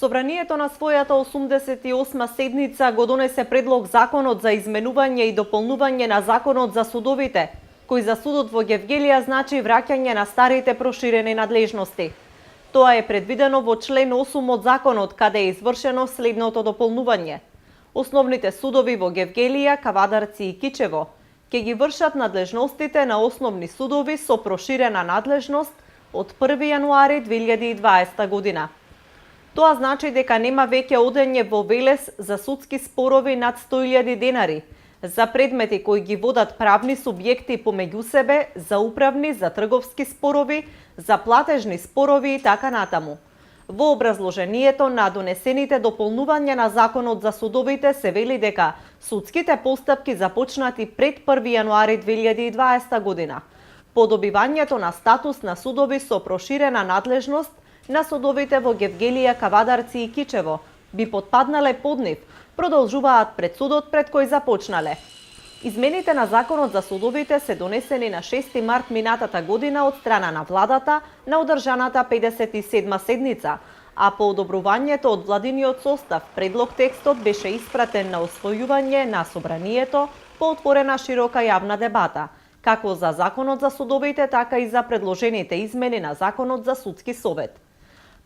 Собранието на својата 88 седница го донесе предлог законот за изменување и дополнување на законот за судовите, кој за судот во Гевгелија значи враќање на старите проширени надлежности. Тоа е предвидено во член 8 од законот, каде е извршено следното дополнување. Основните судови во Гевгелија, Кавадарци и Кичево ќе ги вршат надлежностите на основни судови со проширена надлежност од 1 јануари 2020 година. Тоа значи дека нема веќе одење во Велес за судски спорови над 100.000 денари, за предмети кои ги водат правни субјекти помеѓу себе, за управни, за трговски спорови, за платежни спорови и така натаму. Во образложението на донесените дополнувања на законот за судовите се вели дека судските постапки започнати пред 1 јануари 2020 година, по добивањето на статус на судови со проширена надлежност на судовите во Гевгелија, Кавадарци и Кичево би потпаднале под нив, продолжуваат пред судот пред кој започнале. Измените на законот за судовите се донесени на 6 март минатата година од страна на владата на одржаната 57 седница, а по одобрувањето од владиниот состав предлог текстот беше испратен на освојување на собранието по отворена широка јавна дебата, како за законот за судовите, така и за предложените измени на законот за судски совет.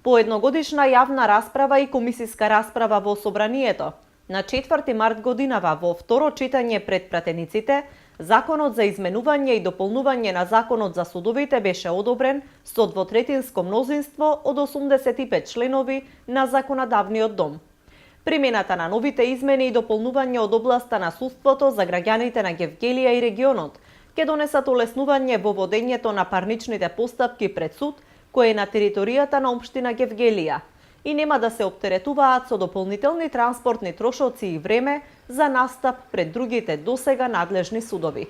По едногодишна јавна расправа и комисиска расправа во собранието, на 4 март годинава во второ читање пред пратениците, законот за изменување и дополнување на законот за судовите беше одобрен со двотретинско мнозинство од 85 членови на законодавниот дом. Примената на новите измени и дополнување од областа на судството за граѓаните на Гевгелија и регионот ќе донесат олеснување во водењето на парничните постапки пред суд, кој е на територијата на општина Гевгелија, и нема да се оптеретуваат со дополнителни транспортни трошоци и време за настап пред другите досега надлежни судови.